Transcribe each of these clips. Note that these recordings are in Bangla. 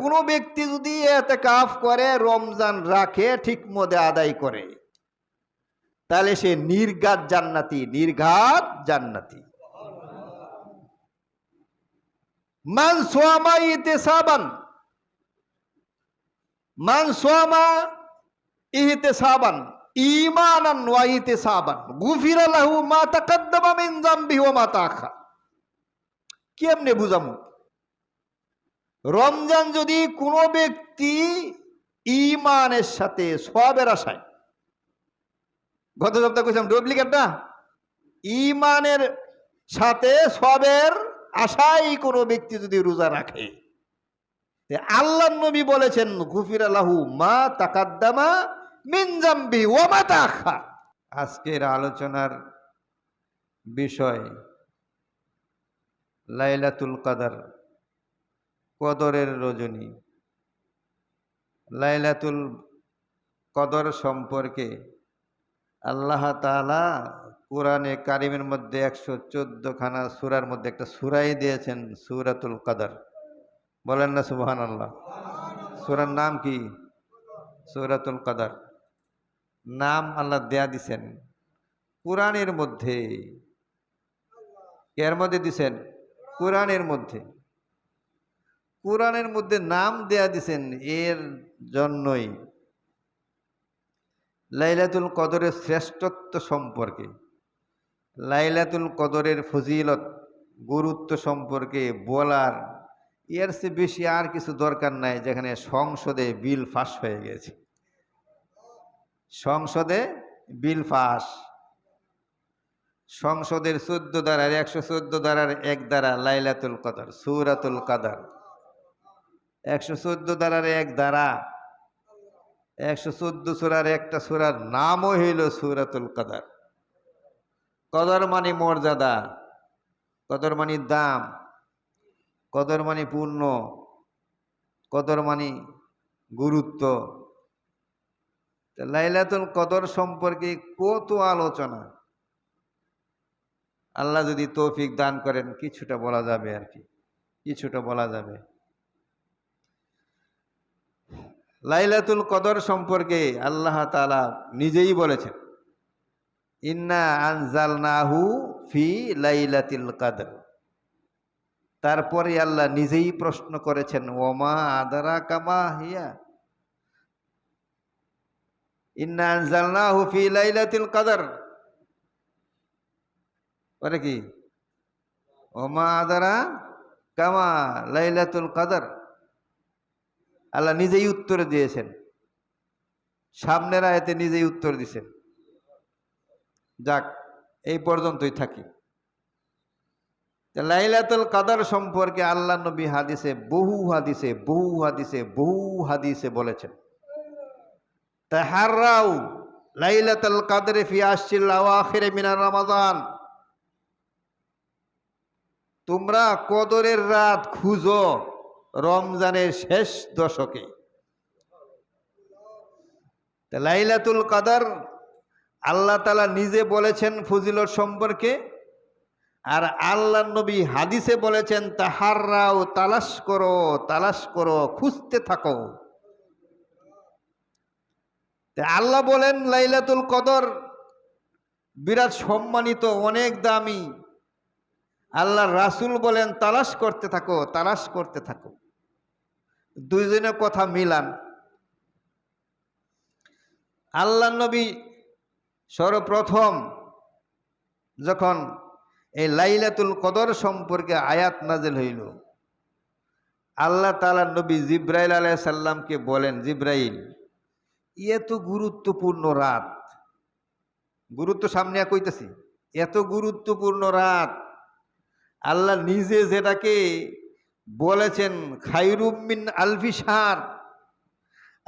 কোনো ব্যক্তি যদি ইতিকাফ করে, রমজান রাখে, ঠিক মতো আদায় করে, তাহলে সে নির্ঘাত জান্নাতি, নির্ঘাত জান্নাতি। মান সামা ইহতিসাবান, মান সামা ইহতিসাবান ঈমানান ওয়া ইহতিসাবান গুফিরা লাহু মা তাকাদ্দামা মিন যামবিহি ওয়া মা তাআখার। কেমনে বুঝামু? রমজান যদি কোনো ব্যক্তি ঈমানের সাথে, সওয়াবের আশায়, গত সপ্তাহে কইলাম ডুপ্লিকেট না, ঈমানের সাথে সওয়াবের আশায় কোনো ব্যক্তি যদি রোজা রাখে, আল্লাহর নবী বলেছেন গুফিরা লাহু মা তাকাদ্দামা মিন যামবিহি ওয়া মা তাআখার। আজকের আলোচনার বিষয় লাইলাতুল কদর, কদরের রজনী। লাইলাতুল কদর সম্পর্কে আল্লাহ তাআলা কোরআনে কারিমের মধ্যে 114 খানা সূরার মধ্যে একটা সূরাই দিয়েছেন, সূরাতুল কদর। বলেন না সুবহানাল্লাহ। সূরার নাম কি? সূরাতুল কদর। নাম আল্লাহ দেয়া দিছেন কোরআনের মধ্যে। এর মধ্যে দিছেন কোরআনের মধ্যে। কোরআনের মধ্যে নাম দেয়া দিছেন এর জন্যই লাইলাতুল কদরের শ্রেষ্ঠত্ব সম্পর্কে, লাইলাতুল কদরের ফজিলত, গুরুত্ব সম্পর্কে বলার এর চেয়ে বেশি আর কিছু দরকার নাই। যেখানে সংসদে বিল পাস হয়ে গেছে, সংসদে বিল পাস, সংসদের 14 ধারার 114 ধারার এক ধারা লাইলাতুল কদর, সূরাতুল কদর। 114 ধারার এক ধারা, 114 সূরার একটা সূরার নামও হইল সূরাতুল কদর। কদর মানে মর্যাদা, কদর মানে দাম, কদর মানে পূর্ণ, কদর মানে গুরুত্ব। লাইলাতুল কদর সম্পর্কে কত আলোচনা। আল্লাহ যদি তৌফিক দান করেন কিছুটা বলা যাবে, আর কি কিছুটা বলা যাবে। লাইলাতুল কদর সম্পর্কে আল্লাহ তাআলা নিজেই বলেছেন, ইন্না আনজালনাহু ফি লাইলাতিল কদর। তারপরে আল্লাহ নিজেই প্রশ্ন করেছেন, ওমা আদরাকা মা হিয়া, ইন্না আনজালনাহু ফি লাইলাতিল কদর। পরে কি? ওমা আদরাকা মা লাইলাতুল কদর। আল্লাহ নিজেই উত্তর দিয়েছেন, সামনের আয়াতে নিজেই উত্তর দিয়েছেন। যাক, এই পর্যন্তই থাকি। লাইলাতুল কদর সম্পর্কে আল্লাহ নবী হাদিসে বহু হাদিসে বহু হাদিসে বহু হাদিসে বলেছেন, তাহাররাউ লাইলাতুল কদর ফি আশরিল আওয়াখির মিনার রমাদান। তোমরা কদরের রাত খুঁজো রমজানের শেষ দশকে। লাইলাতুল কদর আল্লাহ তাআলা নিজে বলেছেন ফজিলত সম্পর্কে, আর আল্লাহ নবী হাদিসে বলেছেন তাহাররাও, তালাশ করো, তালাশ করো, খুঁজতে থাকো। আল্লাহ বলেন লাইলাতুল কদর বিরাট সম্মানিত, অনেক দামি। আল্লাহর রাসূল বলেন তালাশ করতে থাকো, তালাশ করতে থাকো। দুইজনের কথা মিলান। আল্লাহ নবী সর্বপ্রথম যখন এই লাইলাতুল কদর সম্পর্কে আয়াত নাযিল হইল, আল্লাহ তাআলা নবী জিব্রাইল আলাইহিস সালামকে বলেন, জিব্রাইল, এত গুরুত্বপূর্ণ রাত, গুরুত্ব সামনে কইতেছি, এত গুরুত্বপূর্ণ রাত আল্লাহ নিজে যেটাকে বলেছেন খায়রুম মিন আলফি শাহর।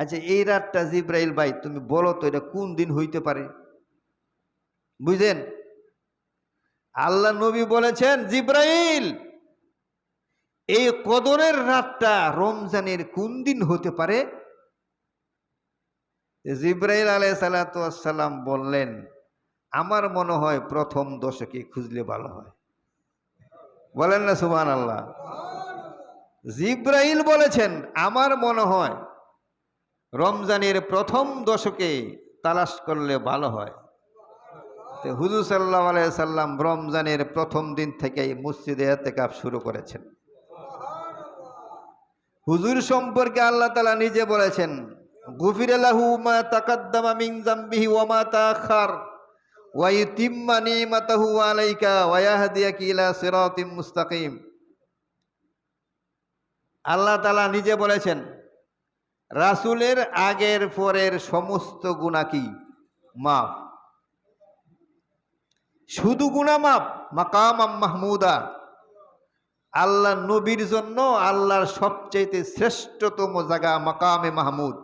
আচ্ছা, এই রাতটা জিব্রাইল ভাই তুমি বলো তো এটা কোন দিন হইতে পারে? বুঝলেন? আল্লাহ নবী বলেছেন, জিব্রাইল, এই কদরের রাতটা রমজানের কোন দিন হতে পারে? জিব্রাইল আলাইহিস সালাতু ওয়াস সালাম বললেন, আমার মনে হয় প্রথম দশকে খুঁজলে ভালো হয়। বলেন না সুবহানাল্লাহ। জিব্রাইল বলেছেন আমার মনে হয় রমজানের প্রথম দশকে তালাশ করলে ভালো হয়। তো হুজুর সাল্লাল্লাহু আলাইহি সাল্লাম রমজানের প্রথম দিন থেকেই মসজিদে ইতিকাফ শুরু করেছেন। হুজুর সম্পর্কে আল্লাহ তাআলা নিজে বলেছেন, গুফিরা লাহু মা তাকাদ্দামা মিন যামবিহি ওয়া মা তাআখার ওয়া ইউতিম্মা নি'মাতাহু আলাইকা ওয়া ইয়াহদিয়াকা ইলা সিরাতিম মুস্তাকিম। আল্লাহ তাআলা নিজে বলেছেন রাসূলের আগের পরের সমস্ত গুনাহ কি মাফ। শুধু গুনাহ মাফ, মাকামাম মাহমুদা, আল্লাহ নবীর জন্য আল্লাহর সবচেয়ে শ্রেষ্ঠতম জায়গা মাকামে মাহমুদ,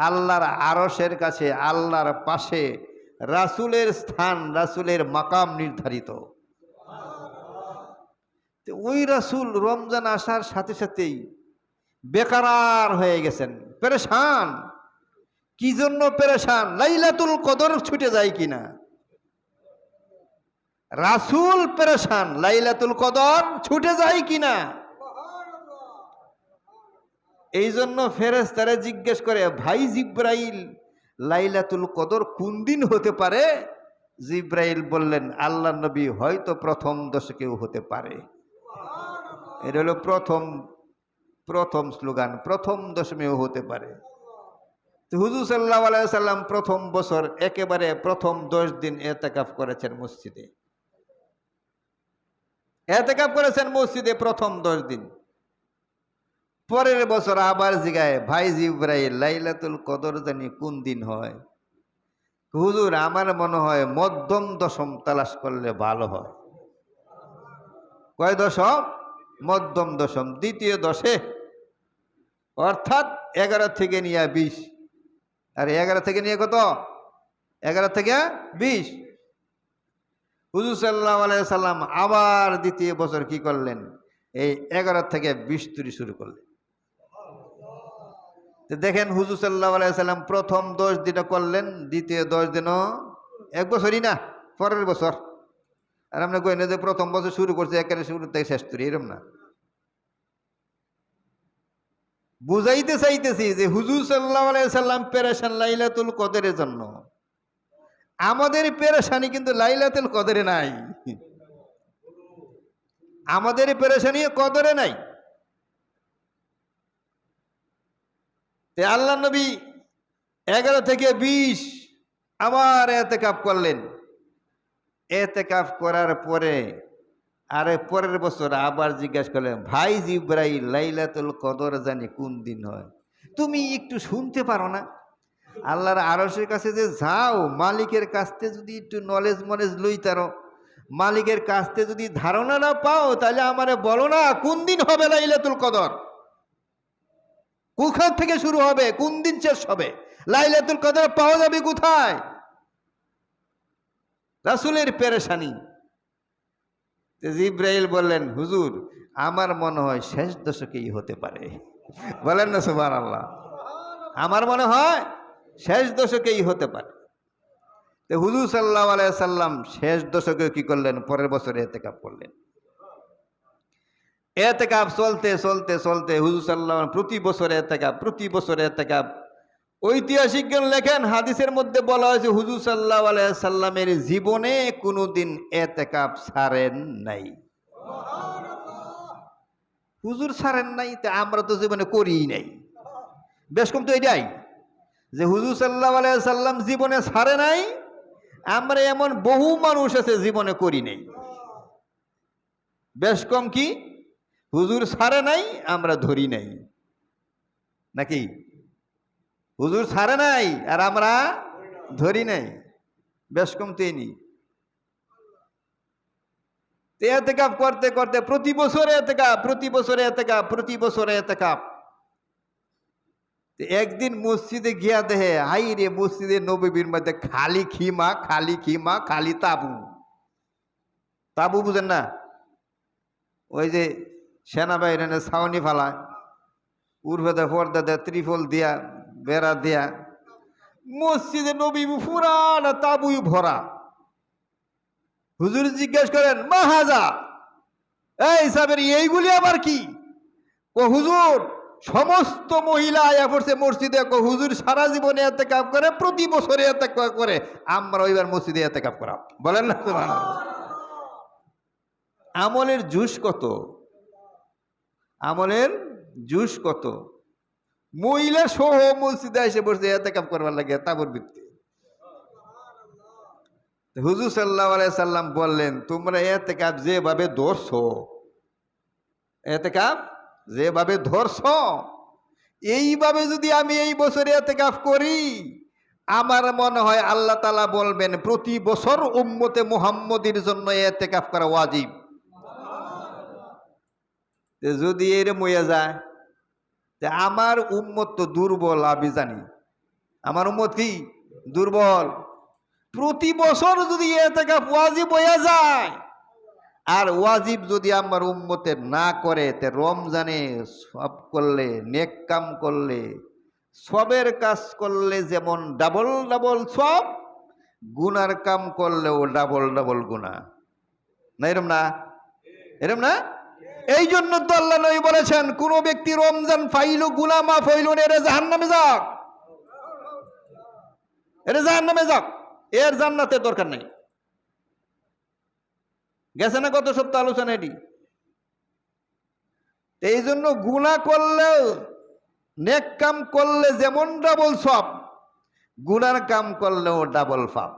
আল্লাহর আরশের কাছে, আল্লাহর পাশে রাসূলের স্থান, রাসূলের মাকাম নির্ধারিত। ওই রাসূল রমজান আসার সাথে সাথেই বেকারার হয়ে গেছেন, পেরেশান। কি জন্য পেরেশান? লাইলাতুল কদর ছুটে যায় কিনা। রাসূল পেরেশান, লাইলাতুল কদর ছুটে যায় কিনা। এই জন্য ফেরেশতারা জিজ্ঞেস করে, ভাই জিব্রাইল, লাইলাতুল কদর কোন দিন হতে পারে? জিব্রাইল বললেন, আল্লাহ নবী হয়তো প্রথম দশকেও হতে পারে। এটা হলো প্রথম স্লোগান, প্রথম দশমেও হতে পারে। তো হুজুর সাল্লাল্লাহু আলাইহি সাল্লাম প্রথম বছর একেবারে প্রথম 10 দিন ইতিকাফ করেছেন মসজিদে। ইতিকাফ করেছেন মসজিদে প্রথম 10 দিন। পরের বছর আবার জিগায়, ভাই জিব্রাইল, লাইলাতুল কদর জানি কোন দিন হয়? হুজুর আমার মনে হয় মধ্যম দশম তালাশ করলে ভালো হয়। কয় দশম? মধ্যম দশম, দ্বিতীয় দশে, অর্থাৎ 11 থেকে নিয়ে 20। আর 11 থেকে নিয়ে কত? 11 থেকে 20। হুজুর সাল্লাল্লাহু আলাইহি সাল্লাম আবার দ্বিতীয় বছর কি করলেন? এই 11 থেকে 20 তৈরি শুরু করলেন। তো দেখেন হুজুর সাল্লাল্লাহু আলাইহি সাল্লাম প্রথম 10 দিনও করলেন, দ্বিতীয় 10 দিনও, এক বছরই না, পরের বছর। আর আমরা কই না যে প্রথম বছর শুরু করছে একেবারে শুরু থেকে শেষ করি, এরকম না। বুঝাইতে চাইতেছি যে হুজুর সাল্লাল্লাহু আলাইহি সাল্লাম পেরেশান লাইলাতুল কদরের জন্য। আমাদের পেরেশানি কিন্তু লাইলাতুল কদরে নাই, আমাদের পেরেশানি কদরে নাই। আল্লাহ নবী 11 থেকে 20 আবার ইতিকাফ করলেন। ইতিকাফ করার পরে আরে পরের বছর আবার জিজ্ঞাসা করলেন, ভাই জিব্রাইল, লাইলাতুল কদর জানি কোন দিন হয়? তুমি একটু শুনতে পারো না? আল্লাহর আরশের কাছে যে যাও, মালিকের কাছ থেকে যদি একটু নলেজ লইতারো, মালিকের কাছ থেকে যদি ধারণা না পাও, তাহলে আমারে বলো না কোন দিন হবে লাইলাতুল কদর, কোথা থেকে শুরু হবে, কোন দিন শেষ হবে, লাইলাতুল কদর পাওয়া যাবে কোথায়? রাসূলের পেরেশানি। জিব্রাইল বললেন, হুজুর আমার মনে হয় শেষ দশকেই হতে পারে। বলেন না সুবহানাল্লাহ। আমার মনে হয় শেষ দশকেই হতে পারে। তো হুজুর সাল্লাল্লাহু আলাইহি সাল্লাম শেষ দশকে কি করলেন? পরের বছরে ইতিকাফ করলেন। ইতিকাফ চলতে চলতে চলতে হুজুর সাল্লাল্লাহু আলাইহি প্রতি বছরে ইতিকাফ। ঐতিহাসিকগণ লেখেন, হাদিসের মধ্যে বলা হয়েছে হুজুর সাল্লাল্লাহু আলাইহি সাল্লামের জীবনে কোনোদিন ইতিকাফ ছাড়েন নাই। হুজুর ছাড়েন নাই, তা আমরা তো জীবনে করিই নাই। বেশ কম তো এটাই যে হুজুর সাল্লাল্লাহু আলাইহি সাল্লাম জীবনে ছাড়ে নাই, আমরা এমন বহু মানুষ আছে জীবনে করি নাই। বেশ কম কি হুজুর ছাড়ে নাই, আমরা ধরি নাই, নাকি? হুজুর ছাড়ে নাই আর আমরা ধরি নাই, বেশ কম তো নি। ইতিকাফ করতে করতে প্রতি বছরে ইতিকাফ। একদিন মসজিদে গিয়া দেখে, হাই রে, মসজিদে নববীর মধ্যে খালি খিমা, খালি তাবু বুঝেন না? ওই যে সেনাবাহিনীর ছাউনি ফালায়, উর্ফেদা পর্দা দেয়া, ত্রিফল দিয়া, বেড়া দিয়া, মসজিদে নবী পুরানা তাবুই ভরা। হুজুর জিজ্ঞেস করেন, মা হাজা, এই সাবের এইগুলি আবার কি? হুজুর সমস্ত মহিলা আয়া পড়ছে মসজিদে, হুজুর সারা জীবনে ইতিকাফ করে, প্রতি বছরে ইতিকাফ করে, আমরা ওইবার মসজিদে ইতিকাফ করাম। বলেন না সুবহানাল্লাহ। আমলের জুস কত, আমলের জুস কত। মহিলা সহ মসজিদে এসে পড়ছে ইতিকাফ করবার লাগে তাবুর ভিত্তি। হুজুর সাল্লাল্লাহু আলাইহি সাল্লাম বললেন, তোমরা ইতিকাফ যেভাবে ধরছো, ইতিকাফ যেভাবে ধরছো, এইভাবে যদি আমি এই বছরে ইতিকাফ করি, আমার মনে হয় আল্লাহ তাআলা বলবেন প্রতি বছর উম্মতে মুহাম্মদীর জন্য ইতিকাফ করা ওয়াজিব। যদি এরকম হয়ে যায়, আমার উম্মত তো দুর্বল, আমি জানি আমার উম্মত কি দুর্বল। প্রতি বছর যদি ইতিকাফ ওয়াজিব হয়ে যায়, আর ওয়াজিব যদি আমার উম্মতের না করে, তে রমজানে সব করলে, নেক কাম করলে, সবের কাজ করলে যেমন ডাবল ডাবল সব, গুনার কাম করলেও ডাবল ডাবল গুনাহ। না এরম না, এরম না। এই জন্য তো আল্লাহ নবী বলেছেন, কোন ব্যক্তি রমজান পাইল, গুনাহ মাফ হইল না, এর জাহান্নামে যাক, এর জাহান্নামে যাক, এর জান্নাতের দরকার নেই। গেছে না গত সপ্তাহ আলোচনা এটি। এই জন্য গুনাহ করলেও, নেক কাম করলে যেমন ডাবল সব, গুনার কাম করলেও ডাবল পাপ।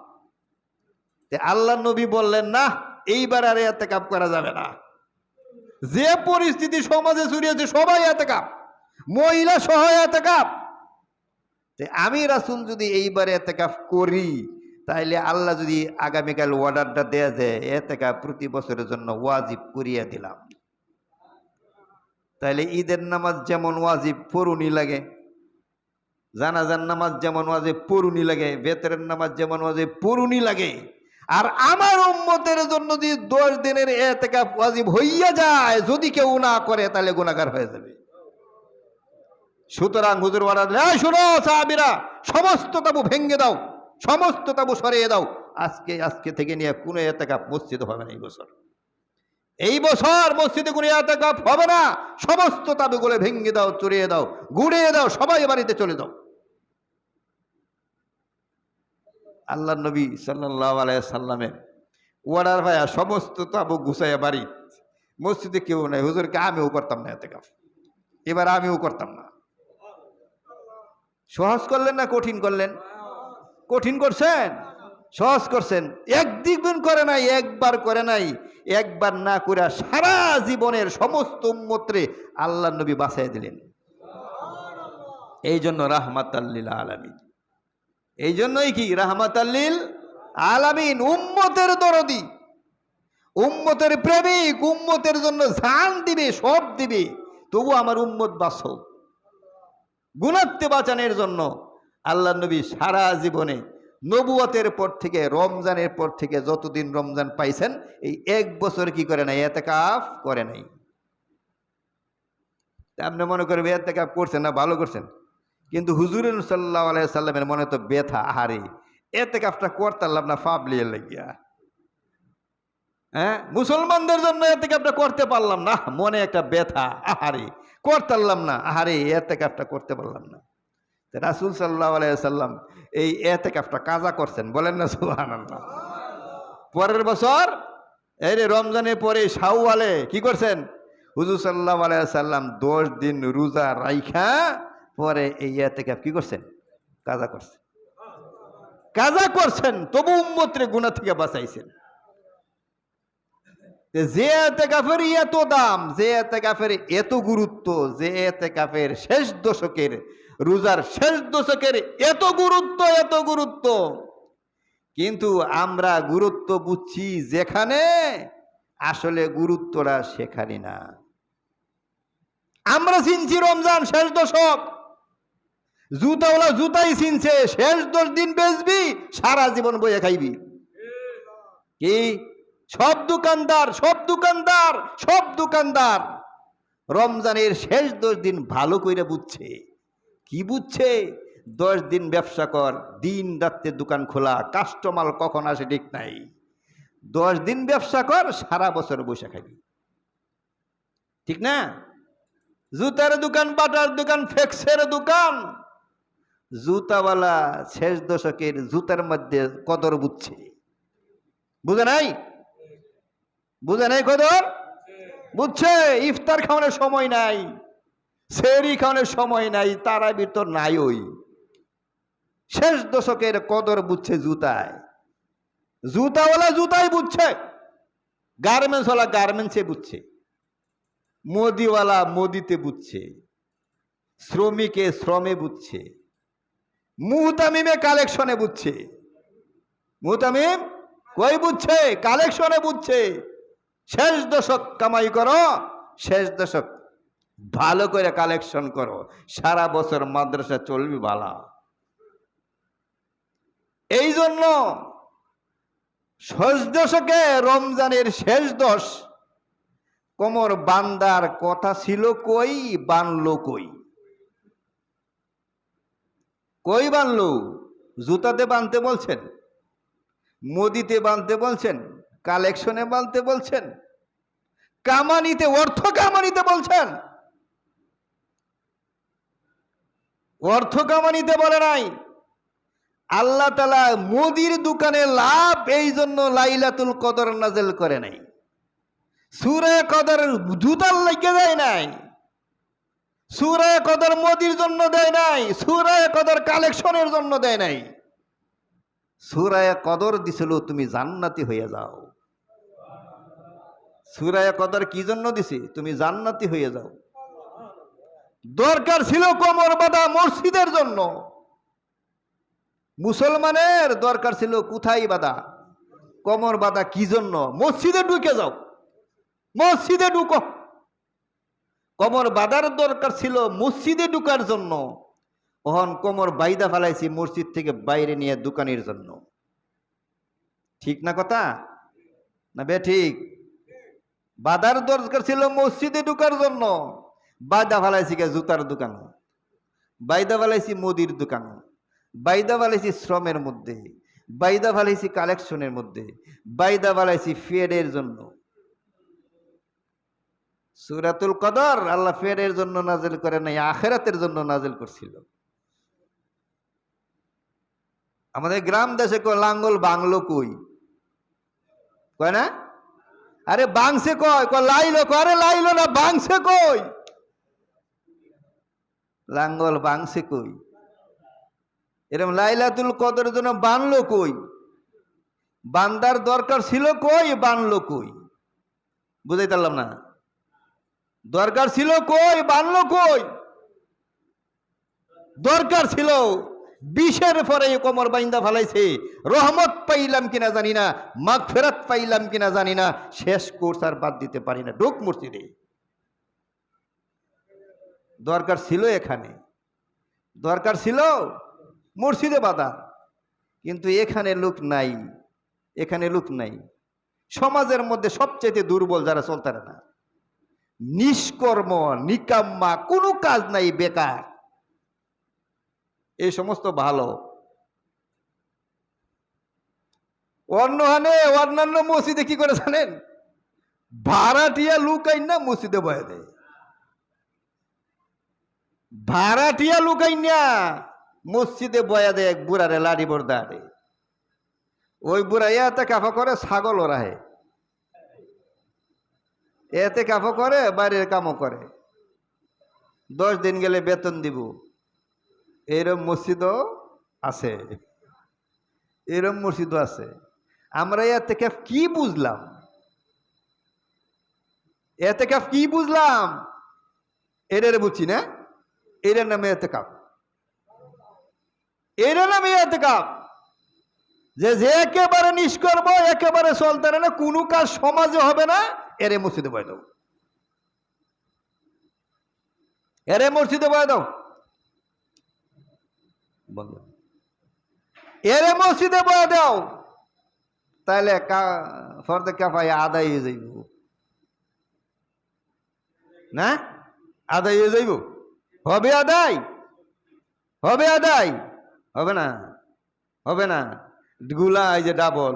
আল্লাহ নবী বললেন না, এইবার আর ইতিকাফ করা যাবে না। যে পরিস্থিতি সমাজে ছড়িয়েছে সবাই ইতিকাফ, মহিলা সহ ইতিকাফ। আমি রাসূল যদি এইবার ইতিকাফ করি, তাইলে আল্লাহ যদি আগামীকাল অর্ডারটা দেয়া যায় ইতিকাফ প্রতি বছরের জন্য ওয়াজিব করিয়া দিলাম, তাইলে ঈদের নামাজ যেমন ওয়াজিব পড়ুনি লাগে, জানাজার নামাজ যেমন ওয়াজিব পড়ুনি লাগে, বেতরের নামাজ যেমন ওয়াজিব পড়ুনি লাগে, আর আমার উম্মতের জন্য যদি 10 দিনের ইতিকাফ ওয়াজিব হইয়া যায়, যদি কেউ না করে তাহলে গুনাহগার হয়ে যাবে। সুতরাং হুজুর অর্ডার দিলেন, এই শোনো সাহাবীরা, সমস্ত তাবু ভেঙে দাও, সমস্ত তাবু সরিয়ে দাও, আজকে থেকে নিয়ে কোনো ইতিকাফ মসজিদে হবে না। এই বছর মসজিদে কোনো ইতিকাফ হবে না, সমস্ত তাবুগুলো ভেঙে দাও, চড়িয়ে দাও, গুড়িয়ে দাও, সবাই বাড়িতে চলে যাও। আল্লাহ নবী সাল্লাল্লাহু আলাইহি সাল্লামের অর্ডার ভাইয়া সমস্ত তাবু গুছাইয়া বাড়ি, মসজিদে কেউ নাই। হুজুরকে আমিও করতাম না ইতিকাফ, এবার আমিও করতাম না। সহজ করলেন না কঠিন করলেন? কঠিন করছেন, সহজ করছেন। একদিন করে নাই, একবার করে নাই, একবার না করে সারা জীবনের সমস্ত উম্মতরে আল্লাহ নবী বাঁচাই দিলেন। এই জন্য রাহমাতাল লিল আলামিন, এই জন্যই কি রাহমাতাল লিল আলামিন, উম্মতের দরদি, উম্মতের প্রেমিক, উম্মতের জন্য জান দিবে, সব দিবে, তবু আমার উম্মত বাঁচো। গুনাহতে বাঁচানোর জন্য আল্লাহ নবী সারা জীবনে নবুয়তের পর থেকে, রমজানের পর থেকে যতদিন রমজান পাইছেন, এই 1 বছর কি করে নাই, ইতিকাফ করে নাই। আপনি মনে করবেন ইতিকাফ করছেন না, ভালো করছেন, কিন্তু হুজুর সাল্লাল্লাহু আলাইহি সাল্লামের মনে তো ব্যথা, আহারে ইতিকাফটা করতাম না ফাবলিয়ে লাগিয়া, হ্যাঁ, মুসলমানদের জন্য ইতিকাফটা করতে পারলাম না, মনে একটা ব্যথা, আহারে করতাম না, আহারে ইতিকাফটা করতে পারলাম না। রাসূল সাল্লাল্লাহু আলাইহি সাল্লাম এই ইতিকাফটা কাজা করছেন, বলেন না সুবহানাল্লাহ। পরের বছর এই রমজানের পরে শাওয়ালে কি করছেন, হুজুর সাল্লাল্লাহু আলাইহি সাল্লাম 10 দিন রোজা রাইখা পরে এই ইতিকাফ কি করছেন, কাজা করছেন, কাজা করছেন, তবু উম্মতরে গুনাহ থেকে বাঁচাইছেন। যে ইতিকাফের এত দাম, যে ইতিকাফের এত গুরুত্ব, যে ইতিকাফের শেষ দশকের, রোজার শেষ দশকের এত গুরুত্ব, এত গুরুত্ব, কিন্তু আমরা গুরুত্ব বুঝছি যেখানে, আসলে গুরুত্বটা সেখানে না। আমরা চিনছি রমজান শেষ দশক, জুতাওয়ালা জুতাই চিনছে শেষ 10 দিন বেচবি, সারা জীবন বইয়ে খাইবি। কি সব দোকানদার, সব দোকানদার, সব দোকানদার রমজানের শেষ 10 দিন ভালো করে বুঝছে। কি বুঝছে? 10 দিন ব্যবসা কর, দিন রাত্রে দোকান খোলা, কাস্টমার কখন আসে ঠিক নাই। 10 দিন ব্যবসা কর, সারা বছর বসে খাবি, ঠিক না? জুতার দোকান, বাটার দোকান, ফ্লেক্সের দোকান। জুতাওয়ালা শেষ দশকের জুতার মধ্যে কদর বুঝছে। বুঝে নাই? বুঝে নাই কদর? বুঝছে। ইফতার খাওয়ানোর সময় নাই, সেহরি খাওয়ানোর সময় নাই, তারাবির তো নাই। ওই শেষ দশকের কদর বুঝছে জুতায়। জুতাওয়ালা জুতাই বুঝছে, গার্মেন্টসওয়ালা গার্মেন্টসে বুঝছে, মোদিওয়ালা মোদিতে বুঝছে, শ্রমিকে শ্রমে বুঝছে, মুহতামিমে কালেকশনে বুঝছে। মুহতামিম কই বুঝছে? কালেকশনে বুঝছে। শেষ দশক কামাই করো, শেষ দশক ভালো করে কালেকশন করো, সারা বছর মাদ্রাসা চলবি ভালো। এই জন্য শেষ দশকে রমজানের শেষ দশ কোমর বান্দার কথা ছিল কই, বানলো কই? কই বানলো? জুতাতে বানতে বলছেন, মোদিতে বানতে বলছেন, কালেকশনে বানতে বলছেন, কামানিতে, অর্থ কামানিতে বলছেন। অর্থ কামানিতে বলে নাই। আল্লাহ তাআলা মুদির দোকানে লাভ এই জন্য লাইলাতুল কদর নাযিল করে নাই। সূরা কদর জুতার লাগিয়ে দেয় নাই, সূরা কদর মুদির জন্য দেয় নাই, সূরা কদর কালেকশনের জন্য দেয় নাই। সূরা কদর দিছিল তুমি জান্নাতি হয়ে যাও। সূরা কদর কি জন্য দিছে? তুমি জান্নাতি হয়ে যাও। দরকার ছিল কোমর বাঁধা মসজিদের জন্য। মুসলমানের দরকার ছিল কোথায় বাঁধা? কোমর বাঁধা। কি জন্য? মসজিদে ঢুকে যাও, মসজিদে ঢুকো। কোমর বাঁধার দরকার ছিল মসজিদে ঢুকার জন্য। ওহন কোমর বাইদা ফেলাইছি মসজিদ থেকে বাইরে নিয়ে দোকানের জন্য। ঠিক না কথা? না বে ঠিক? বাঁধার দরকার ছিল মসজিদে ঢুকার জন্য, বাইদা ফেলাইছি কে জুতার দোকান, বাইদা ফেলাইছি মুদির দোকান, বাইদা ফেলাইছি শ্রমের মধ্যে, বাইদা ফেলাইছি কালেকশনের মধ্যে, বাইদা ফেলাইছি ফেডের জন্য। সূরাতুল কদর আল্লাহ ফেডের জন্য নাজিল করে নাই, আখিরাতের জন্য নাজিল করছিল। আমাদের গ্রাম দেশে লাঙ্গল বাংলো কই কয় না? আরে বাংছে কয়, লাইলো কয়, আরে লাইলো না, বাংছে কই? লাঙ্গল বাংছে কই? এরকম লাইলাতুল কদরের জন্য বানলো কই? বান্দার দরকার ছিল কই, বানলো কই? বুঝাইতে পারলাম না। দরকার ছিল কই, বানলো কই? দরকার ছিল 20-এর পরে কোমর বাইন্দা ফেলাইছে। রহমত পাইলাম কিনা জানি না, মাগফিরাত পাইলাম কিনা জানি না, শেষ কোর্স আর বাদ দিতে পারি না। ঢুক মসজিদে। দরকার ছিল এখানে, দরকার ছিল মসজিদে বাধা, কিন্তু এখানে লোক নাই, এখানে লোক নাই। সমাজের মধ্যে সবচেয়ে দুর্বল যারা চলতে না, নিষ্কর্ম, নিকাম্মা, কোনো কাজ নাই, বেকার। এই সমস্ত ভালো। অন্যান্য মসজিদে কি করে জানেন? ভাড়াটিয়া লুকাই না মসজিদে বয়ে দেয়। ভাড়াটিয়া লুকাই না মসজিদে বয়া দেয় এক বুড়ারে, লাড়ি বর্দারে। ওই বুড়া এতে কাফা করে, ছাগল ওরাহে, এতে কাফা করে, বাইরের কামও করে। 10 দিন গেলে বেতন দিব। এরম মসজিদও আছে, এরম মসজিদও আছে। আমরা এতে কাফ কি বুঝলাম? এতে কাফ কি বুঝলাম? এদের বুঝছি না, এদের নামে এতে কাপ, এদের নামে এতে কাপ। যে একেবারে নিষ্কর্ম, একেবারে চলতে না, কোনো কাজ সমাজে হবে না, এরে মসজিদে বয়ে দাও, এরে মসজিদে বয়ে দাও। এরে মসজিদে বয়ে দাও, তাহলে ফরদে কাফায়া আদায় হয়ে যাইব না? আদায় হয়ে যাইব? হবে আদায়? হবে আদায়? হবে না, হবে না। গুলা এই যে ডাবল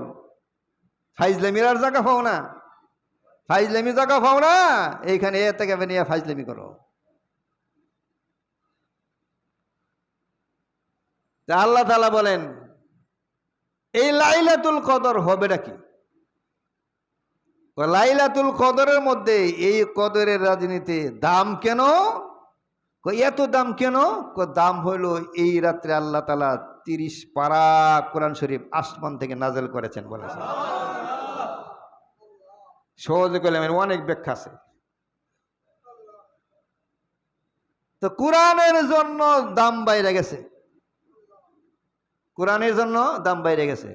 ফাইজলামির আর জায়গা পাও না, ফাইজলামি জায়গা পাও না, এইখানে এ থেকে নিয়ে ফাইজলামি করো। তা আল্লাহ তাআলা বলেন এই লাইলাতুল কদর হবেটা কি? লাইলাতুল কদরের মধ্যে এই কদরের রাজনীতি দাম কেন? এত দাম কেন? দাম হইল এই রাত্রে আল্লাহ তাআলা 30 পারা কোরআন শরীফ আসমান থেকে নাজেল করেছেন বলেছেন। সহজে কলমের অনেক ব্যাখ্যা আছে। তো কোরআনের জন্য দাম বাইরে গেছে, কোরআনের জন্য দাম বাইরে গেছে।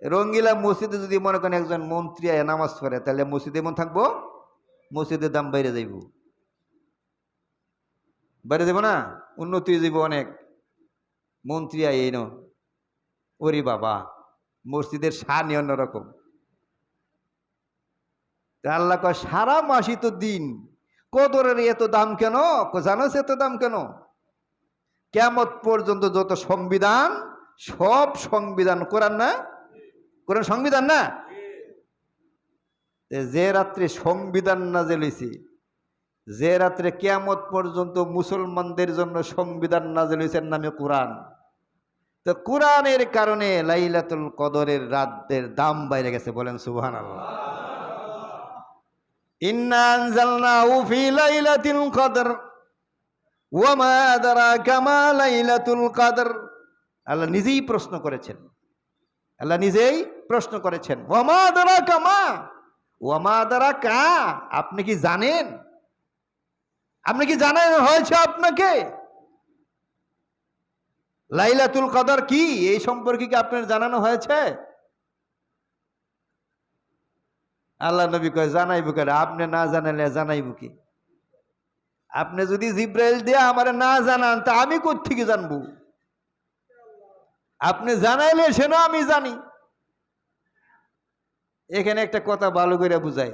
রঙ্গিলা মসজিদে যদি মনে করেন একজন মন্ত্রী আয় নামাজ পড়ে, তাহলে মসজিদে এমন থাকবো, মসজিদের দাম বাইরে যাইব, বাইরে যাব না, উন্নতি যাইব অনেক। মন্ত্রী আয় এই ওরে বাবা, মসজিদের শানই অন্যরকম। আল্লাহ কয় সারা মাসই তো দিন, কদরের এত দাম কেন? জানোস এত দাম কেন? কিয়ামত পর্যন্ত যত সংবিধান, সব সংবিধান কোরআন না? কোরআন সংবিধান না? যে রাত্রে সংবিধান নাযিল হইছে, যে রাত্রে কিয়ামত পর্যন্ত মুসলমানদের জন্য সংবিধান নাযিল হইছে, নামে কোরআন। তো কোরআনের কারণে লাইলাতুল কদরের রাতের দাম বাইরে গেছে, বলেন সুবহানাল্লাহ। ইন্না আনজালনাহু ফি লাইলাতিল কদর ওয়া মা আদরাকা মা লাইলাতুল কদর। আল্লাহ নিজেই প্রশ্ন করেছেন, আল্লাহ নিজেই প্রশ্ন করেছেন, ওয়া মা আদরাকা মা, ওয়া মা আদরাকা, আপনি কি জানেন? আপনি কি জানেন হয়েছে আপনাকে লাইলাতুল কদর কি? এই সম্পর্কে কি আপনার জানানো হয়েছে? আল্লাহ নবী কয় জানাইব কেন? আপনি না জানাইলে জানাইব কি? আপনি যদি জিব্রাইল দিয়ে আমার না জানান, তা আমি কোত্থেকে জানবো? আপনি জানাইলে সেনা আমি জানি। এখানে একটা কথা ভালো করে বুঝাই।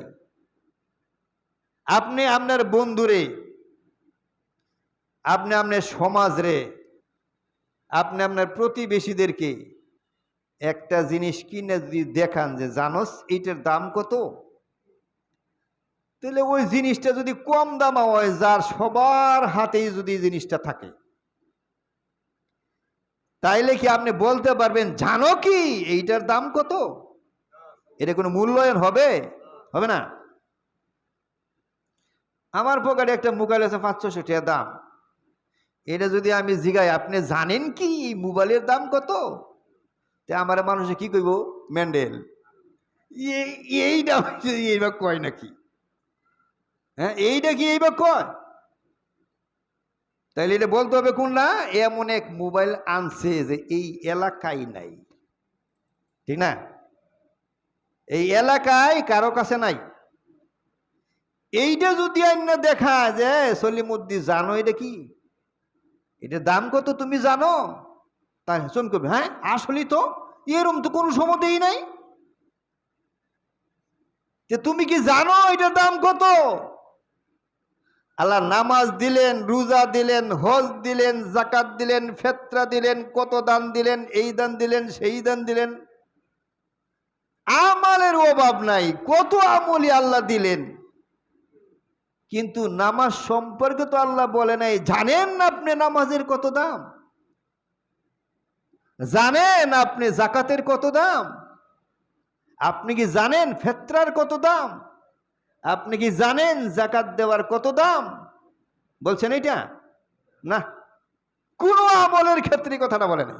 আপনি আপনার বন্ধুরে, আপনি আপনার সমাজ রে, আপনি আপনার প্রতিবেশীদেরকে একটা জিনিস কিনে যদি দেখান যে জানোস এইটার দাম কত, তাহলে ওই জিনিসটা যদি কম দামা হয়, যার সবার হাতেই যদি জিনিসটা থাকে, তাইলে কি আপনি বলতে পারবেন জানো কি এইটার দাম কত? এটা কোনো মূল্যায়ন হবে? হবে না। আমার পকেটে একটা মোবাইল আছে 500-600 টাকা দাম, এটা যদি আমি জিগাই আপনি জানেন কি মোবাইলের দাম কত, তে আমার মানুষে কি কইব? মেন্ডেল, এইটা এইবার কয় নাকি? হ্যাঁ, এইটা কি এইবার কয়? তাইলে এটা বলতে হবে কোন না, এমন এক মোবাইল আনছে যে এই এলাকায় নাই, ঠিক না? এই এলাকায় কারো কাছে নাই। এইটা যদি আইনা দেখা যে সলিমুদ্দি জানো এটা কি, এটার দাম কত তুমি জানো, তাই শোন করবে, হ্যাঁ আসলেই তো এরম তো কোনো সমতেই নাই, যে তুমি কি জানো এটার দাম কত? আল্লাহ নামাজ দিলেন, রোজা দিলেন, হজ দিলেন, যাকাত দিলেন, ফিতরা দিলেন, কত দান দিলেন, এই দান দিলেন, সেই দান দিলেন, আমলের অভাব নাই, কত আমলই আল্লাহ দিলেন। কিন্তু নামাজ সম্পর্কে তো আল্লাহ বলে নাই জানেন আপনি নামাজের কত দাম, জানেন আপনি যাকাতের কত দাম, আপনি কি জানেন ফিতরার কত দাম, আপনি কি জানেন যাকাত দেওয়ার কত দাম? বলছেন এইটা না, কোন আমলের ক্ষেত্রে কথাটা বলে না।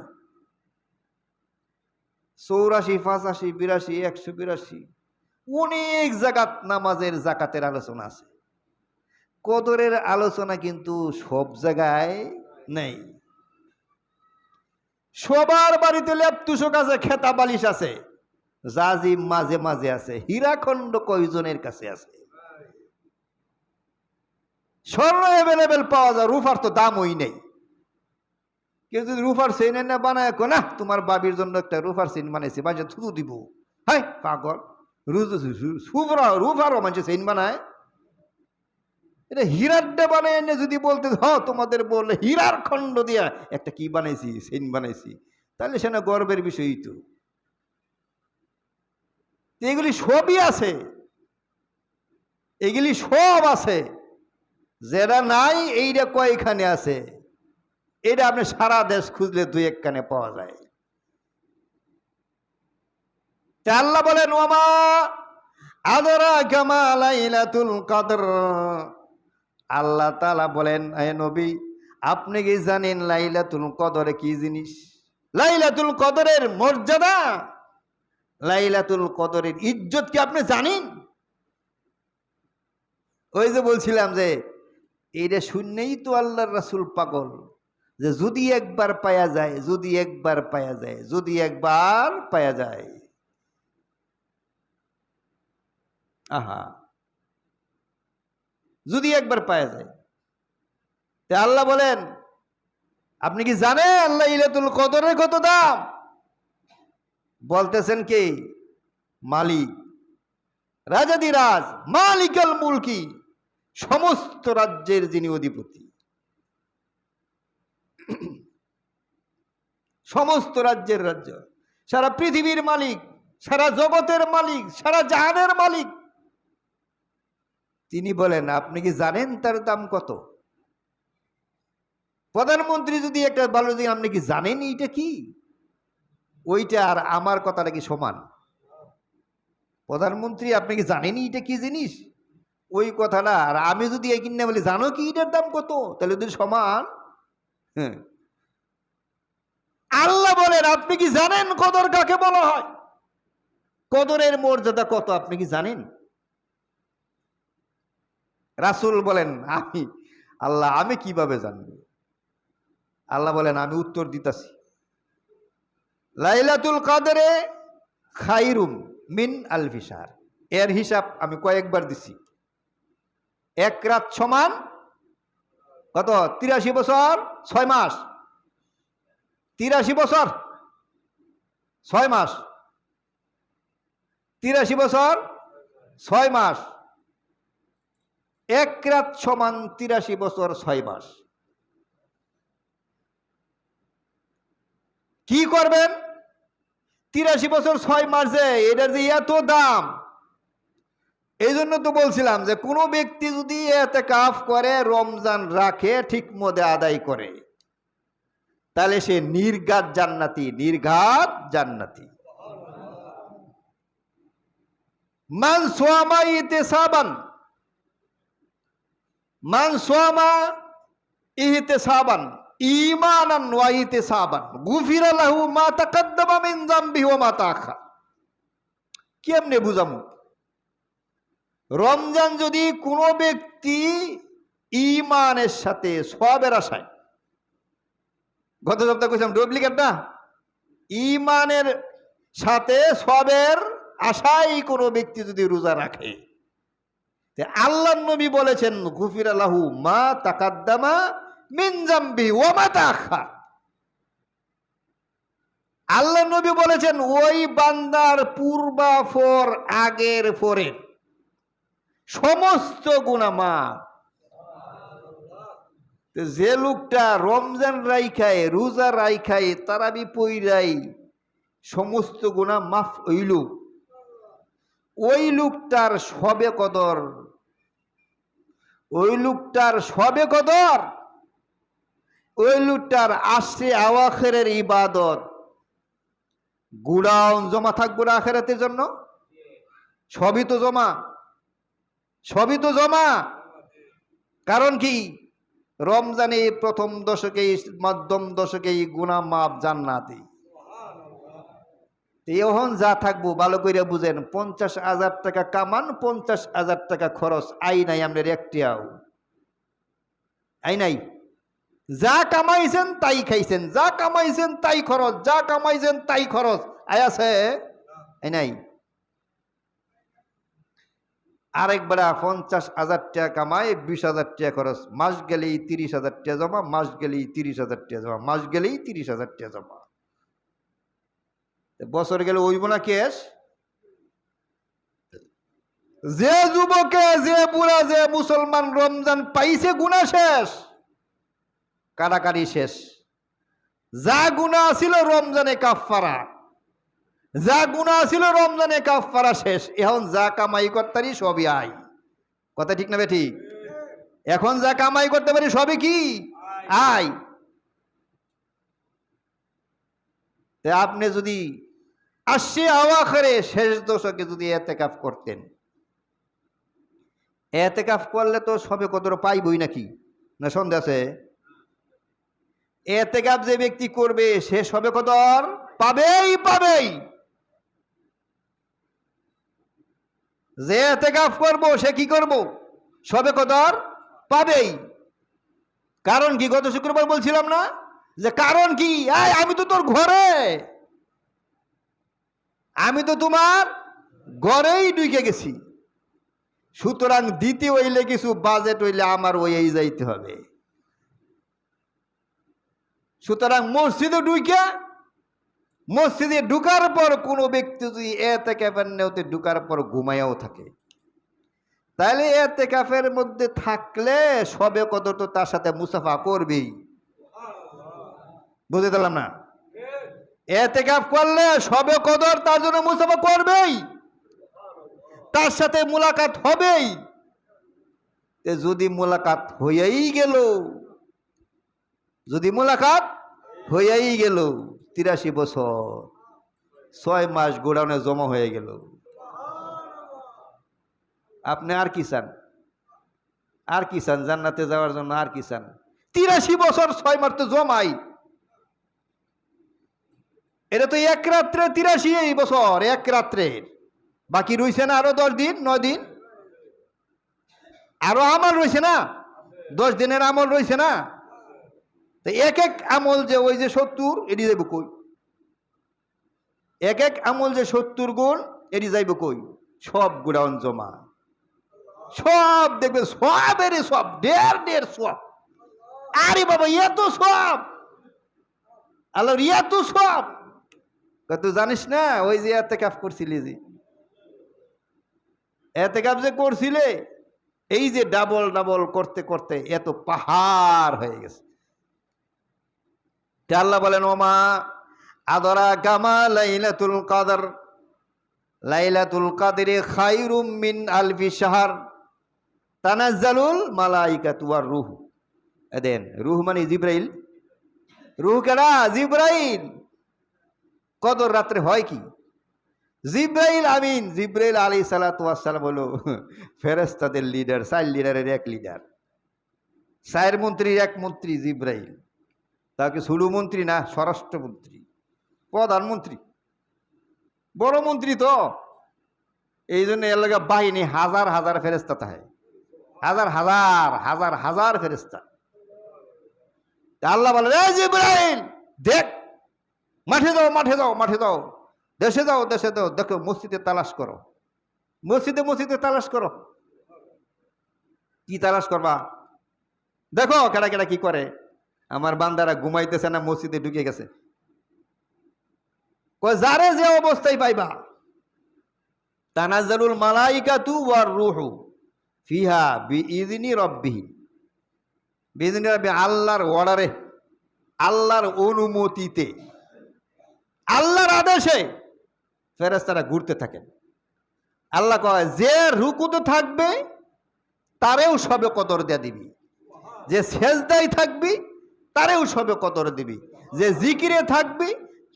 84, 85, 82, 182 অনেক জাকাত, নামাজের যাকাতের আলোচনা আছে, কদরের আলোচনা কিন্তু সব জায়গায় নেই। সবার বাড়িতে ল্যাপটুসক আছে, খেতা বালিশ আছে, জাজিম মাঝে মাঝে আছে, হীরাখণ্ড কয়জনের কাছে আছে, স্বর্ণ অ্যাভেলেবেল পাওয়া যায়, রুফার তো দামই নেই। কেউ যদি রুফার চেইন এনে বানায়, না তোমার বাবির জন্য একটা রুফার চেইন বানাইছে, মানুষ থুতু দিব, হাই পাগল, রুফারও মানুষ চেইন বানায়, এটা হীরারটা বানায় এনে যদি বলতে তোমাদের বললে হীরার খণ্ড দিয়া একটা কি বানাইছি, চেইন বানাইছি, তাহলে সে না গর্বের বিষয়ই তো। এগুলি সবই আছে, এগুলি সব আছে, যেটা নাই এইটা কয়খানে আছে। এটা আপনি সারা দেশ খুঁজলে দুই এক কানে পাওয়া যায়। তা আল্লাহ বলেন ওমা আদরাকা মা লাইলাতুল কদর। আল্লাহ তাআলা বলেন হে নবী আপনি কি জানেন লাইলাতুল কদর কি জিনিস? লাইলাতুল কদরের মর্যাদা, লাইলাতুল কদরের ইজ্জত কি আপনি জানেন? ওই যে বলছিলাম যে এইটা শুনলেই তো আল্লাহর রাসূল পাগল, যে যদি একবার পায়া যায়, যদি একবার পায়া যায়, যদি একবার পায়া যায়। আহা, যদি একবার পায়া যায়। তা আল্লাহ বলেন আপনি কি জানেন লাইলাতুল কদরের কত দাম? বলতেছেন কি? মালিক, রাজাদিরাজ, মালিকাল মুলকি, সমস্ত রাজ্যের যিনি অধিপতি, সমস্ত রাজ্যের রাজ্য, সারা পৃথিবীর মালিক, সারা জগতের মালিক, সারা জাহানের মালিক, তিনি বলেন আপনি কি জানেন তার দাম কত? প্রধানমন্ত্রী যদি একটা বলো যে আপনি কি জানেন এইটা কি, ওইটা আর আমার কথাটা কি সমান? প্রধানমন্ত্রী আপনি কি জানেন এটা কি জিনিস, ওই কথাটা আর আমি যদি একই না বলি জানো কি এটার দাম কত, তাহলে যদি সমান। হ্যাঁ, আল্লাহ বলেন আপনি কি জানেন কদর কাকে বলা হয়? কদরের মর্যাদা কত আপনি কি জানেন? রাসূল বলেন আমি আল্লাহ আমি কিভাবে জানব? আল্লাহ বলেন আমি উত্তর দিতাছি। লাইলাতুল কদরে খায়রুম মিন আলফি শাহর, এর হিসাব আমি কয়েকবার দিছি। এক রাত সমান কত? 83 বছর 6 মাস। 83 বছর 6 মাস, 83 বছর 6 মাস। এক রাত সমান 83 বছর 6 মাস। কি করবেন 83 বছর 6 মাসে? এটার যে এত দাম, এই জন্য তো বলছিলাম যে কোনো ব্যক্তি যদি ইতিকাফ করে, রমজান রাখে, ঠিক মতো আদায় করে, তাহলে সে নির্ঘাত জান্নাতি, নির্ঘাত জান্নাতি। মান সামা ইহতিসাবান, মান সামা ইহতিসাবান ঈমানান ওয়া ইহতিসাবান গুফিরা লাহু মা তাকাদ্দামা মিন যামবিহি ওয়া মা তাআখার। কেমনে বুঝামু? রমজান যদি কোনো ব্যক্তি ঈমানের সাথে সওয়াবের আশায়, গত সপ্তাহে কইলাম ডুপ্লিকেট না, ঈমানের সাথে সওয়াবের আশায় কোনো ব্যক্তি যদি রোজা রাখে, আল্লাহর নবী বলেছেন গুফিরা লাহু মা তাকাদ্দামা মিন যামবিহি ওয়া মা তাআখার। আল্লাহর নবী বলেছেন ওই বান্দার পূর্বাপর আগের পরে সমস্ত গুনাহ মাফ। যে লোকটা রমজান রাইখায়, রোজা রাইখায়, তারাবি পইরাই সমস্ত গুনাহ মাফ হইল, ওই লোকটার সবে কদর, ওই লোকটার সবে কদর, ওই লোকটার আশরে আওয়াখিরের ইবাদত গুড়াউন জমা থাকবে না আখিরাতের জন্য। সবই তো জমা, সবই তো জমা। কারণ কি? রমজানে প্রথম দশকে, মধ্যম দশকে গুনাহ মাফ, জান্নাতি। এখন যা থাকবো ভালো করে বুঝেন, 50,000 টাকা কামান, 50,000 টাকা খরচ, আই নাই আপনার একটিয়াও, আই নাই। যা কামাইছেন তাই খাইছেন, যা কামাইছেন তাই খরচ, যা কামাইছেন তাই খরচ, আই আছে? আই নাই। আরেকবার 50,000 টাকা কামায়, 20,000 টাকা খরচ, মাস গেলেই 30,000 টাকা জমা, মাস গেলেই 30,000 টাকা জমা, মাস গেলেই 30,000 টাকা জমা। বছর গেলে ওইব না কেস? যে যুবকে, যে বুড়া, যে মুসলমান রমজান পাইছে, গুনাহ শেষ, কাটাকাটি শেষ। যা গুনাহ ছিল রমজানে কাফারা, যা গুনাহ ছিল রমজানে কাফারা শেষ। এখন যা কামাই করতে পারি সবই আয়। কথা ঠিক না বে ঠিক? এখন যা কামাই করতে পারি সবই কি? আয়। তা আপনি যদি আশি আওয়াখরে শেষ দশকে যদি এতেকাফ করতেন, এতেকাফ করলে তো সবে কদর পাইবই নাকি, না সন্দেহ আছে? এতেকাফ যে ব্যক্তি করবে সে সবে কদর পাবেই পাবেই। যে এতেকাফ করবো সে কি করব, সবে কদর পাবেই। কারণ কি, গত শুক্রবার বলছিলাম না যে কারণ কি, আমি তো তোর ঘরে, আমি তো তোমার ঘরেই ঢুকে গেছি, সুতরাং দিতে হইলে কিছু বাজেট হইলে আমার ওই যাইতে হবে। সুতরাং মসজিদে ঢুকার পর কোনো ব্যক্তি যদি এতেকাফের নিয়তে ঢুকার পর ঘুমাইয়াও থাকে, তাহলে এতেকাফের মধ্যে থাকলে সবে কদর তো তার সাথে মুসাফা করবেই। বুঝতে পারলাম না? এতেকাফ করলে সবে কদর তার জন্য মুসাফা করবেই, তার সাথে মুলাকাত হবেই। যদি মুলাকাত হইয়াই গেল, 83 বছর 6 মাস গোডাউনে জমা হয়ে গেল, আপনি আর কি চান? জান্নাতে যাওয়ার জন্য আর কি চান? 83 বছর 6 মাস তো জমাই, এটা তো এক রাত্রে 83 বছর, এক রাত্রে। বাকি রয়েছে না আরো 10 দিন 9 দিন, আরো আমল রয়েছে না, 10 দিনের আমল রয়েছে না। তো এক এক আমল যে ওই যে 70 এটি যাইব কই? এক এক আমল যে 70 গুণ এটি যাইব কই? সব গোডাউন জমা, সব দেখবে সবের সব ঢের সব। আরে বাবা এত সব, আল্লাহর এত সব, তুই জানিস না ওই যে এতেকাফ করছিলি, যে এতেকাফ যে করছিলে, এই যে ডাবল ডাবল করতে করতে এত পাহাড় হয়ে গেছে। আল্লাহ বলেন ওমা আদরা কামা লাইলাতুল কদর, লাইলাতুল কদরে খায়রুম মিন আলফি শাহর তানাজ্জালুল মালাইকাতু ওয়ার রূহ। এদেন রূহ মানে জিবরাইল, রূহ কেডা? জিবরাইল। কদর রাত্রে হয় কি? জিবরাইল আমিন, জিবরাইল আলাইহিস সালাতু ওয়াস সালাম হলো ফেরেশতাদের লিডার, 4 লিডারের এক লিডার, 4 মন্ত্রীর এক মন্ত্রী জিবরাইল। তাকে সুলু মন্ত্রী না, স্বরাষ্ট্রমন্ত্রী, প্রধানমন্ত্রী, বড় মন্ত্রী তো। এই জন্য এর লগে বাহিনী হাজার হাজার ফেরেশতা থাকে, হাজার হাজার হাজার হাজার ফেরেশতা। আল্লাহ বলে এই জিবরাইল দেখ, মাঠে যাও মাঠে যাও মাঠে যাও, দেশে যাও দেশে যাও, দেখো মসজিদে তালাশ করো, মসজিদে তালাশ করো। কি তালাশ করবা? দেখো কেডা কেডা কি করে, আমার বান্দারা ঘুমাইতেছে না মসজিদে ঢুকে গেছে। যারে যে অবস্থায় পাইবা, তানাজ্জালুল মালাইকাতু ওয়ার রূহু ফিহা বিইذনি রাব্বিহিম, বিইذনি রাব্বি, আল্লাহর অর্ডারে, আল্লাহর অনুমতিতে, আল্লাহর আদেশে ফেরেশতারা ঘুরতে থাকেন। আল্লাহ কয় যে রুকুতে থাকবে তারেও সবে কদর দিয়ে দিবি, যে সেজদায় থাকবি তারেও সবে কদর দিবি, যে জিকিরে থাকবি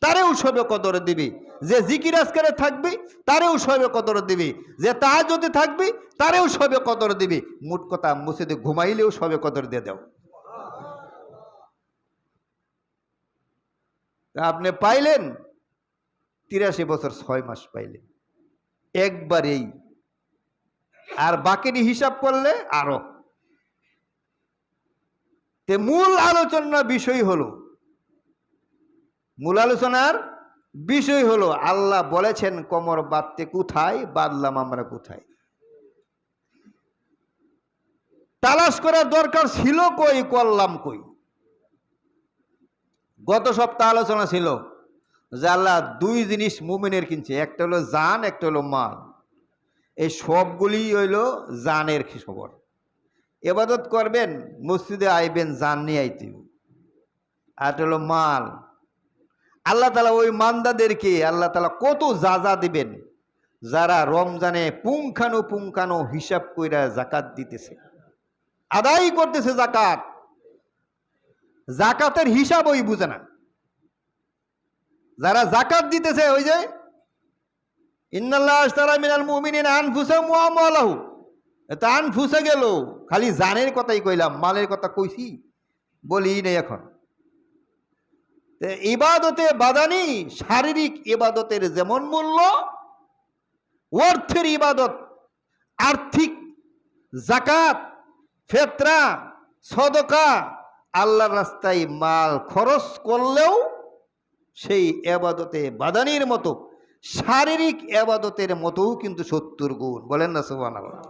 তারেও সবে কদর দিবি, যে জিকির আজকারে থাকবি তারেও সবে কদর দিবি, যে তাহাজ্জুদে থাকবি তারেও সবে কদর দিবি। মোট কথা মসজিদে ঘুমাইলেও সবে কদর দিয়ে দাও। আপনি পাইলেন 83 বছর 6 মাস পাইলেন একবারেই, আর বাকির হিসাব করলে আরো। তে মূল আলোচনার বিষয় হলো আল্লাহ বলেছেন কোমর বাঁধতে কোথায়, বাঁধলাম আমরা কোথায়। তালাশ করার দরকার ছিল কই, করলাম কই। গত সপ্তাহ আলোচনা ছিল যে আল্লাহ 2 জিনিস মুমিনের কিনছে, একটা হলো জান, একটা হলো মাল। এই সবগুলি হইল জানের খবর। ইবাদত করবেন, মসজিদে আইবেন, জান নিয়ে আইতে। আর হলো মাল, আল্লাহ তাআলা ওই মান্দাদেরকে আল্লাহ তাআলা কত যা দিবেন, যারা রমজানে পুঙ্খানু হিসাব কইরা যাকাত দিতেছে, আদায় করতেছে জাকাত, জাকাতের হিসাব ওই বুঝে না। যারা জাকাত দিতেছে, ওই যে ইন্নাল্লাহ আশতারা মিনাল মুমিনিনা আনফুসাহুম ওয়া আমওয়ালাহুম, এটা আনফুসে গেল, খালি জানের কথাই কইলাম, মালের কথা কইছি বলি নেই এখন। ইবাদতে বাদানি, শারীরিক ইবাদতের যেমন মূল্য, অর্থের ইবাদত, আর্থিক জাকাত, ফিতরা, সদকা, আল্লাহর রাস্তায় মাল খরচ করলেও সেই ইবাদতে বাদানির মতো, শারীরিক ইবাদতের মতোও কিন্তু 70 গুণ। বলেন না সুবহানাল্লাহ।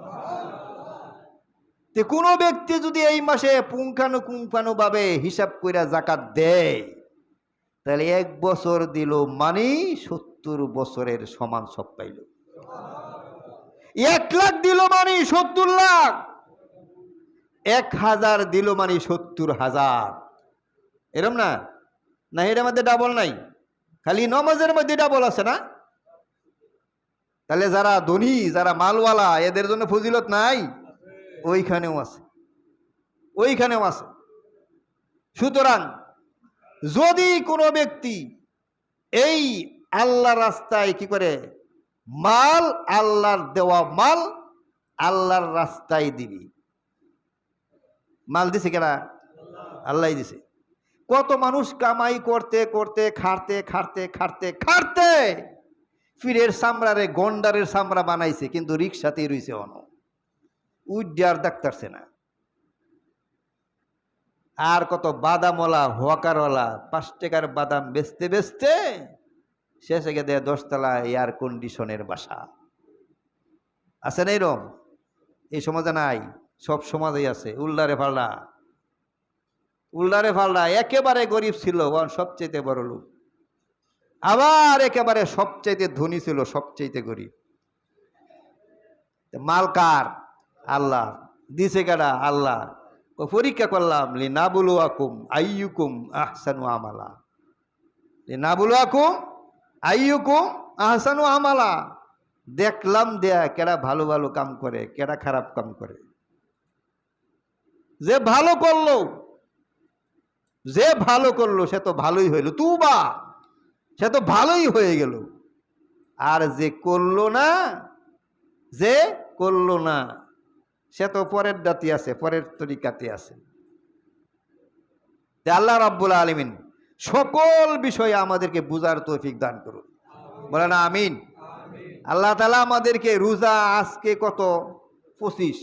তে কোনো ব্যক্তি যদি এই মাসে পুঙ্খানুপুঙ্খানুভাবে হিসাব কইরা জাকাত দেয়, তাহলে 1 বছর দিল মানে 70 বছরের সমান সব পাইল। 1 লাখ দিল মানে 70 লাখ, 1000 দিল মানে 70,000। এরম না? না এর মধ্যে ডাবল নাই, খালি নমাজের মধ্যে ডাবল আছে না? তাহলে যারা ধনী, যারা মালওয়ালা, এদের জন্য ফজিলত নাই? ওইখানেও আছে, ওইখানেও আছে। সুতরাং যদি কোনো ব্যক্তি এই আল্লাহ রাস্তায় কি করে মাল, আল্লাহর দেওয়া মাল আল্লাহর রাস্তায় দিবি, মাল দিছে কেনা? আল্লাহ দিছে। কত মানুষ কামাই করতে করতে খাটতে খাটতে খাটতে খাটতে ফিরের সামরারে গন্ডারের সামরা বানাইছে, কিন্তু রিক্সাতেই রইছে, অন উড্ডার ডাক্তারছে না। আর কত বাদামওয়ালা, হকারওয়ালা 5 টাকার বাদাম বেচতে বেচতে শেষে গিয়ে দেয় 10 তলা এয়ার কন্ডিশনের বাসা। আছে না এরকম? এই সমাজে নাই, সব সমাজেই আছে। উল্লারে ফাল্লা, উল্লারে ফাল্লা একেবারে গরিব ছিল, সবচেয়ে বড় লোক, আবার একেবারে সবচাইতে ধনী ছিল, সবচাইতে গরিব। মাল কার? আল্লাহ দিছে কেডা? আল্লাহ। পরীক্ষা করলাম, লিনাবলুয়াকুম আইয়ুকুম আহসানু আমালা, লিনাবলুয়াকুম আইয়ুকুম আহসানু আমালা। দেখলাম দেয়া কেডা ভালো ভালো কাম করে, কেডা খারাপ কাম করে। যে ভালো করলো, যে ভালো করলো সে তো ভালোই হইল, তুবা, সে তো ভালোই হয়ে গেল। আর যে করলো না, যে করলো না, সে তো পরের দাতি আছে, পরের তরিকাতে আছে। আল্লাহ রাব্বুল আলামিন সকল বিষয়ে আমাদেরকে বুঝার তৌফিক দান করুন। বলেন আমিন। আল্লাহ তাআলা আমাদেরকে রোজা আজকে কত? 25,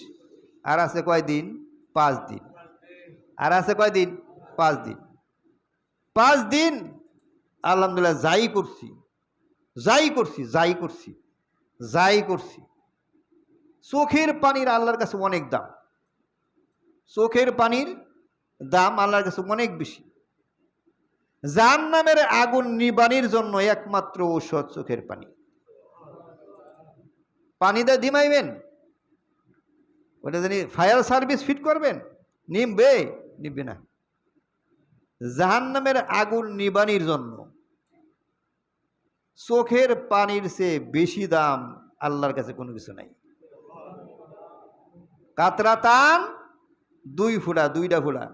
আর আছে কয়দিন? 5 দিন। আর আছে কয়দিন? 5 দিন। 5 দিন আলহামদুলিল্লাহ যাই করছি, যাই করছি, যাই করছি, যাই করছি। চোখের পানির আল্লাহর কাছে অনেক দাম, চোখের পানির দাম আল্লাহর কাছে অনেক বেশি। জাহান্নামের আগুন নিবানির জন্য একমাত্র ঔষধ চোখের পানি। পানিতে দিমাইবেন, ওটা জানি ফায়ার সার্ভিস ফিট করবেন, নিমবে? নিবে না। জাহান্নামের আগুন নিবানির জন্য চোখের পানির চেয়ে বেশি দাম আল্লাহর কাছে কোনো কিছু নাই। কাতরাতান 2 ফুটা, 2টা ফুটা,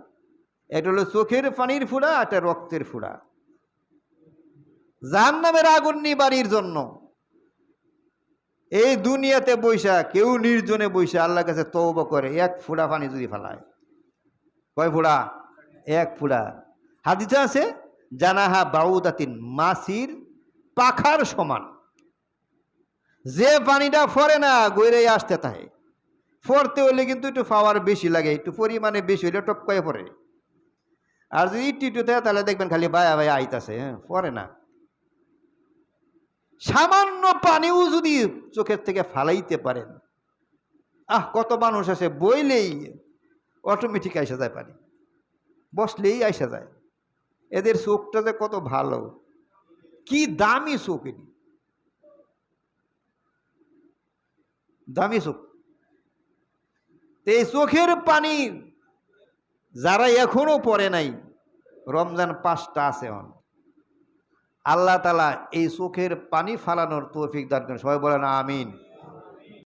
এটা হলো চোখের পানির ফুটা, একটা রক্তের ফুটা। জাহান্নামের আগুন নিবানির জন্য এই দুনিয়াতে বৈশা কেউ নির্জনে বৈশা আল্লাহর কাছে তওবা করে, 1 ফুটা পানি যদি ফেলায়, কয় ফুটা? 1 ফুটা। হাদিসে আছে জানাহা বাউদাতিন, মাছির পাখার সমান। যে পানিটা ফরে না গইরে আসতে থাকে, ফরতে হলে কিন্তু একটু পাওয়ার বেশি লাগে, একটু পরিমাণে বেশি হলে টপ করে পড়ে। আর যদি একটু একটু থাকে তাহলে দেখবেন খালি বায়া বায়া আইতাছে, পরে না। সামান্য পানিও যদি চোখের থেকে ফালাইতে পারেন, কত মানুষ আছে বইলেই অটোমেটিক আইসা যায় পানি, বসলেই আইসা যায়। এদের চোখটা যে কত ভালো, কি দামি চোখ, এটি দামি চোখ। এই চোখের পানি যারা এখনো পড়ে নাই, রমজান 5টা আছে, আল্লাহ তাআলা এই চোখের পানি ফালানোর তৌফিক দান করেন। সবাই বলেন আমিন।